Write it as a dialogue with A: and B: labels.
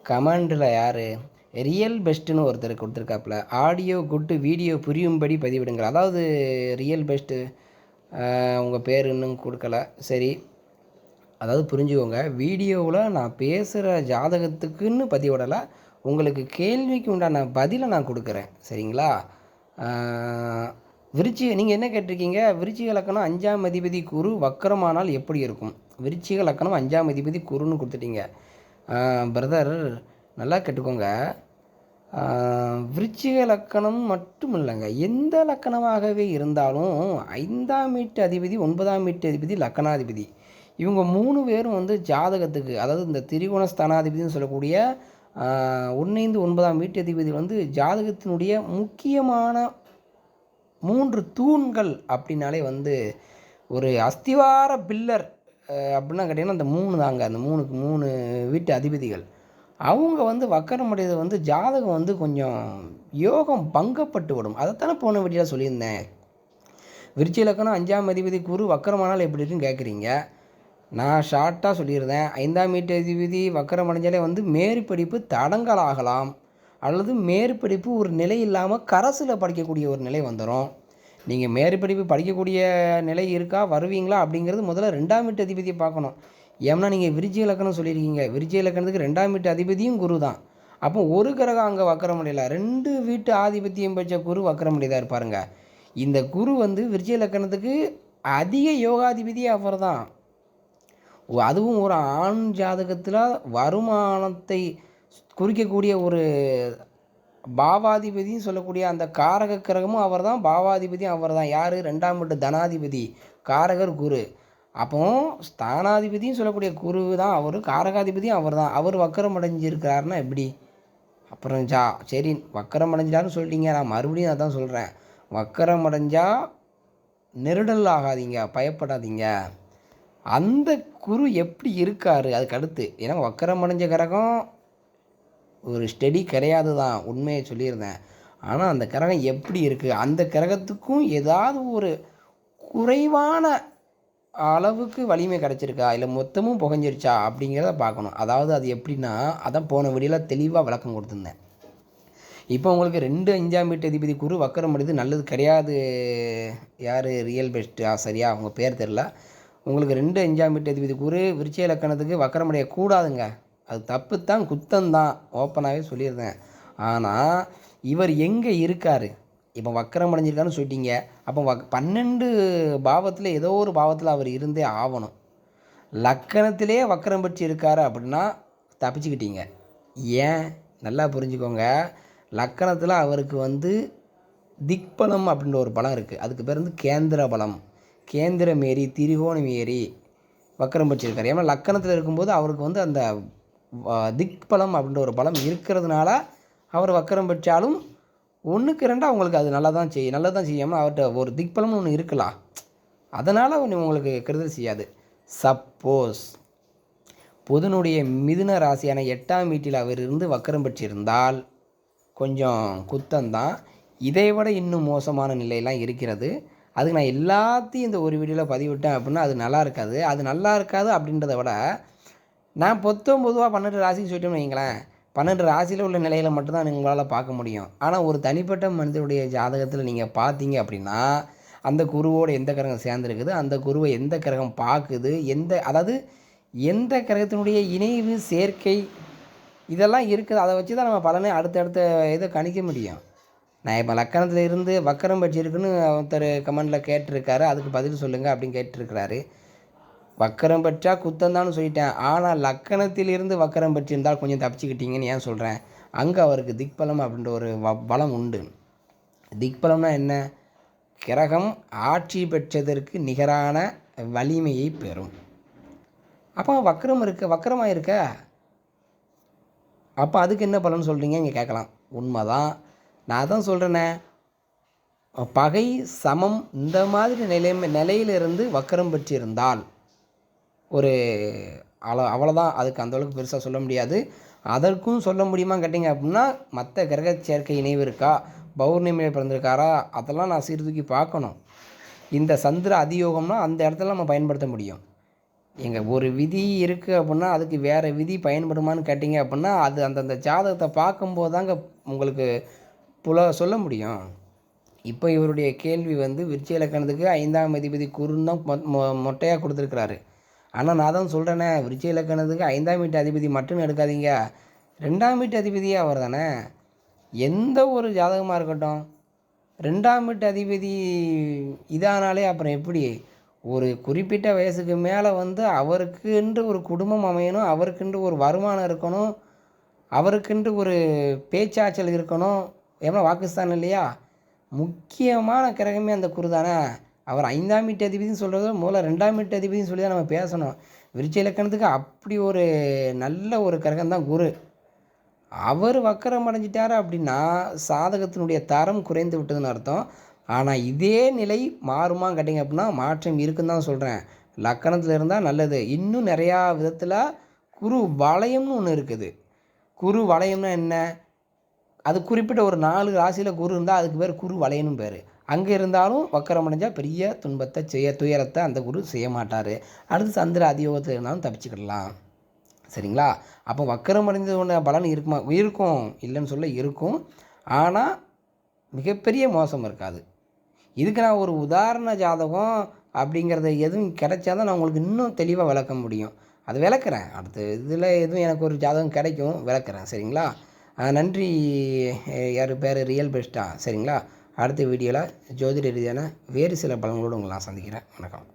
A: கமெண்டில் யார் ரியல் பெஸ்ட்டுன்னு ஒருத்தர் கொடுத்துருக்காப்புல. ஆடியோ குட்டு வீடியோ புரியும்படி பதிவிடுங்கள். அதாவது ரியல் பெஸ்ட்டு உங்கள் பேர் இன்னும் கொடுக்கல. சரி, அதாவது புரிஞ்சுக்கோங்க. வீடியோவில் நான் பேசுகிற ஜாதகத்துக்குன்னு பதிவிடலை. உங்களுக்கு கேள்விக்கு உண்டான பதிலை நான் கொடுக்குறேன். சரிங்களா? நீங்கள் என்ன கேட்டிருக்கீங்க? விருச்சிக லக்கணம் 5ஆம் அதிபதி குரு வக்கரமானால் எப்படி இருக்கும்? விருச்சிக லக்கணம் 5ஆம் அதிபதி குருன்னு கொடுத்துட்டீங்க. பிரதர், நல்லா கேட்டுக்கோங்க. விருச்சிக லக்கணம் மட்டும் இல்லைங்க, எந்த லக்கணமாகவே இருந்தாலும் 5ஆம் வீட்டு அதிபதி 9ஆம் வீட்டு அதிபதி லக்கணாதிபதி இவங்க 3 பேரும் வந்து ஜாதகத்துக்கு, அதாவது இந்த திரிகோண ஸ்தானாதிபதினு சொல்லக்கூடிய 1, 5, 9ஆம் வீட்டு அதிபதி வந்து ஜாதகத்தினுடைய முக்கியமான 3 தூண்கள் அப்படின்னாலே வந்து ஒரு அஸ்திவார பில்லர் அப்படின்னா கேட்டிங்கன்னா அந்த 3 தாங்க. அந்த 3 வீட்டு அதிபதிகள் அவங்க வந்து வக்கரமடைகிறது வந்து ஜாதகம் வந்து கொஞ்சம் யோகம் பங்கப்பட்டு விடும். அதைத்தானே போன வீடியோவில் சொல்லியிருந்தேன். விருச்சிக லக்கணம் 5ஆம் அதிபதி குரு வக்கரமானால் எப்படி இருக்குன்னு கேட்குறீங்க. நான் ஷார்ட்டாக சொல்லியிருந்தேன். 5ஆம் வீட்டு அதிபதி வக்கரம் அடைஞ்சாலே வந்து மேற்படிப்பு தடங்கலாகலாம், அல்லது மேற்படிப்பு ஒரு நிலை இல்லாமல் கரசில் படிக்கக்கூடிய ஒரு நிலை வந்துடும். நீங்கள் மேற்படிப்பு படிக்கக்கூடிய நிலை இருக்கா, வருவீங்களா அப்படிங்கிறது முதல்ல 2ஆம் வீட்டு அதிபதியை பார்க்கணும். ஏன்னா நீங்கள் விருச்சிக லக்கணம் சொல்லியிருக்கீங்க. விருச்சிக லக்கணத்துக்கு 2ஆம் வீட்டு அதிபதியும் குரு தான். அப்போ ஒரு கிரகம் அங்கே வக்கரம் அடையல, 2 வீட்டு ஆதிபத்தியம் பெற்ற குரு வக்கரம் அடையதா இருப்பாருங்க. இந்த குரு வந்து விருச்சிக லக்கணத்துக்கு அதிக யோகாதிபதி அவர் தான். அதுவும் ஒரு ஆண் ஜாதகத்தில் வருமானத்தை குறிக்கக்கூடிய ஒரு பாவாதிபதியும் சொல்லக்கூடிய அந்த காரக கிரகமும் அவர் தான், பாவாதிபதியும் அவர் தான். யார்? 2ஆம் வீட்டு தனாதிபதி காரகர் குரு. அப்போ ஸ்தானாதிபதியும் சொல்லக்கூடிய குரு தான் அவர், காரகாதிபதியும் அவர் தான். அவர் வக்கரம் அடைஞ்சிருக்கிறாருன்னா எப்படி? அப்புறம் சரி, வக்கரம் அடைஞ்சிட்டாருன்னு சொல்லிட்டீங்க. நான் மறுபடியும் அதான் சொல்கிறேன். வக்கரம் அடைஞ்சால் நெருடல் ஆகாதீங்க, பயப்படாதீங்க. அந்த குரு எப்படி இருக்கார் அதுக்கு அடுத்து. ஏன்னா வக்கரம் அடைஞ்ச கிரகம் ஒரு ஸ்டெடி கிடையாது தான், உண்மையை சொல்லியிருந்தேன். ஆனால் அந்த கிரகம் எப்படி இருக்குது, அந்த கிரகத்துக்கும் ஏதாவது ஒரு குறைவான அளவுக்கு வலிமை கிடச்சிருக்கா, இல்லை மொத்தமும் புகஞ்சிருச்சா அப்படிங்கிறத பார்க்கணும். அதாவது அது எப்படின்னா, அதான் போன வீடியோவில் தெளிவாக விளக்கம் கொடுத்துருந்தேன். இப்போ உங்களுக்கு 2, 5ஆம் வீட்டு அதிபதி குரு வக்கரம் அடைது நல்லது கிடையாது. யார்? ரியல் பெஸ்ட்டு சரியா, அவங்க பேர் தெரில. உங்களுக்கு 2, 5ஆம் வீட்டு அதிபதி குரு விருச்சிக லக்கணத்துக்கு வக்கரம் அடையக்கூடாதுங்க. அது தப்பு தான், குத்தந்தான், ஓப்பனாகவே சொல்லியிருந்தேன். ஆனால் இவர் எங்கே இருக்கார்? இப்போ வக்கரம் அடைஞ்சிருக்காருன்னு சொல்லிட்டீங்க. அப்போ 12 பாவத்தில் ஏதோ ஒரு பாவத்தில் அவர் இருந்தே ஆகணும். லக்கணத்திலே வக்கரம் பெற்று இருக்கார் அப்படின்னா தப்பிச்சுக்கிட்டீங்க. ஏன்? நல்லா புரிஞ்சுக்கோங்க. லக்கணத்தில் அவருக்கு வந்து திக்பலம் அப்படின்ற ஒரு பலம் இருக்குது. அதுக்கு பேர் வந்து கேந்திர பலம், கேந்திரமேரி, திரிகோணமேரி வக்கரம் பெற்றிருக்கார். ஏன்னா லக்கணத்தில் இருக்கும்போது அவருக்கு வந்து அந்த திக்பலம் அப்படின்ற ஒரு பலம் இருக்கிறதுனால அவர் வக்கரம் பெற்றாலும் 1க்கு 2 அவங்களுக்கு அது நல்லா தான் செய்யாமல் அவர்கிட்ட ஒரு திக்பலம்னு ஒன்று இருக்கலாம். அதனால் உங்களுக்கு கெடுதல் செய்யாது. சப்போஸ் புதனுடைய மிதுன ராசியான 8ஆம் வீட்டில் அவர் இருந்து வக்கரம் பெற்றிருந்தால் கொஞ்சம் குத்தந்தான். இதை விட இன்னும் மோசமான நிலையெல்லாம் இருக்கிறது. அதுக்கு நான் எல்லாத்தையும் இந்த ஒரு வீடியோவில் பதிவிட்டேன் அப்படின்னா அது நல்லா இருக்காது. அது நல்லா இருக்காது அப்படின்றத விட நான் பொதுவாக 12 ராசின்னு சொல்லிட்டோம்னு வைங்களேன். 12 ராசியில் உள்ள நிலையில் மட்டும்தான் உங்களால் பார்க்க முடியும். ஆனால் ஒரு தனிப்பட்ட மனிதனுடைய ஜாதகத்தில் நீங்கள் பார்த்தீங்க அப்படின்னா அந்த குருவோடு எந்த கிரகம் சேர்ந்துருக்குது, அந்த குருவை எந்த கிரகம் பார்க்குது, அதாவது எந்த கிரகத்தினுடைய இணைவு சேர்க்கை இதெல்லாம் இருக்குது. அதை வச்சு தான் நம்ம பலனை அடுத்தடுத்த இதை கணிக்க முடியும். நான் இப்போ லக்கணத்தில் இருந்து வக்கரம் பெற்றிருக்குன்னு ஒருத்தர் கமெண்டில் கேட்டிருக்காரு, அதுக்கு பதில் சொல்லுங்கள் அப்படின்னு கேட்டிருக்கிறாரு. வக்கரம் பெற்றா குத்தந்தான்னு சொல்லிட்டேன். ஆனால் லக்கணத்தில் இருந்து வக்கரம் பெற்றிருந்தால் கொஞ்சம் தப்பிச்சுக்கிட்டீங்கன்னு ஏன் சொல்கிறேன்? அங்கே அவருக்கு திக்பலம் அப்படின்ற ஒரு பலம் உண்டு. திக்பலம்னா என்ன? கிரகம் ஆட்சி பெற்றதற்கு நிகரான வலிமையை பெறும். அப்போ வக்கரமாக இருக்க அப்போ அதுக்கு என்ன பலன்னு சொல்கிறீங்க இங்கே கேட்கலாம். உண்மைதான், நான் தான் சொல்கிறேனே. பகை சமம் இந்த மாதிரி நிலையிலிருந்து வக்கரம் பெற்றிருந்தால் ஒரு அவ்வளோதான். அதுக்கு அந்தளவுக்கு பெருசாக சொல்ல முடியாது. அதற்கும் சொல்ல முடியுமா கேட்டிங்க அப்படின்னா மற்ற கிரக சேர்க்கை இணைவு இருக்கா, பௌர்ணமியில் பிறந்திருக்காரா, அதெல்லாம் நான் சீர்தூக்கி பார்க்கணும். இந்த சந்திர அதியோகம்னா அந்த இடத்துல நம்ம பயன்படுத்த முடியும். ஒரு விதி இருக்குது அப்படின்னா அதுக்கு வேறு விதி பயன்படுமான்னு கேட்டிங்க அப்படின்னா அது அந்தந்த ஜாதகத்தை பார்க்கும்போது தாங்க உங்களுக்கு சொல்ல முடியும். இப்போ இவருடைய கேள்வி வந்து விருச்சிக இலக்கணத்துக்கு 5ஆம் அதிபதி குருன்னு தான் மொட்டையாக கொடுத்துருக்குறாரு. ஆனால் நான் தான் சொல்கிறேனே, விருச்சிக இலக்கணத்துக்கு 5ஆம் வீட்டு அதிபதி மட்டும் எடுக்காதீங்க, 2ஆம் வீட்டு அதிபதியே அவர் தானே. எந்த ஒரு ஜாதகமாக இருக்கட்டும், 2ஆம் வீட்டு அதிபதி இதானாலே அப்புறம் எப்படி ஒரு குறிப்பிட்ட வயசுக்கு மேலே வந்து அவருக்குன்று ஒரு குடும்பம் அமையணும், அவருக்குன்று ஒரு வருமானம் இருக்கணும், அவருக்குன்று ஒரு பேச்சாற்றல் இருக்கணும். ஏன்னா வாக்குஸ்தான் இல்லையா? முக்கியமான கிரகமே அந்த குரு தானே. அவர் 5ஆம் வீட்டு அதிபதினு சொல்கிறத முதல்ல 2ஆம் வீட்டு அதிபதினு சொல்லி தான் நம்ம பேசணும். விருச்சிக இலக்கணத்துக்கு அப்படி ஒரு நல்ல ஒரு கிரகம் தான் குரு. அவர் வக்கரம் அடைஞ்சிட்டார் அப்படின்னா சாதகத்தினுடைய தரம் குறைந்து விட்டதுன்னு அர்த்தம். ஆனால் இதே நிலை மாறுமான்னு கேட்டிங்க அப்படின்னா மாற்றம் இருக்குன்னு தான் சொல்கிறேன். லக்கணத்தில் இருந்தால் நல்லது. இன்னும் நிறையா விதத்தில் குரு வளையம்னு ஒன்று இருக்குது. குரு வளையம்னா என்ன? அது குறிப்பிட்ட ஒரு 4 ராசியில் குரு இருந்தால் அதுக்கு பேர் குரு வளையனும் பேர். அங்கே இருந்தாலும் வக்கரம் அடைஞ்சால் பெரிய துன்பத்தை துயரத்தை அந்த குரு செய்ய மாட்டார். அடுத்து சந்திர அதியோகத்தில் இருந்தாலும் தப்பிச்சுக்கிடலாம். சரிங்களா? அப்போ வக்கரம் அடைந்ததோட பலன் இருக்குமா? இருக்கும், இல்லைன்னு சொல்ல இருக்கும். ஆனால் மிகப்பெரிய மோசம் இருக்காது. இதுக்கு நான் ஒரு உதாரண ஜாதகம் அப்படிங்கிறத எதுவும் கிடைச்சா தான் நான் உங்களுக்கு இன்னும் தெளிவாக விளக்க முடியும். அது விளக்குறேன். அடுத்து இதில் எதுவும் எனக்கு ஒரு ஜாதகம் கிடைக்கும், விளக்குறேன். சரிங்களா? நன்றி. யார் பேர் ரியல் பெஸ்ட்டா? சரிங்களா? அடுத்த வீடியோவில் ஜோதிட ரீதியான வேறு சில பலன்களோடு உங்களை நான் சந்திக்கிறேன். வணக்கம்.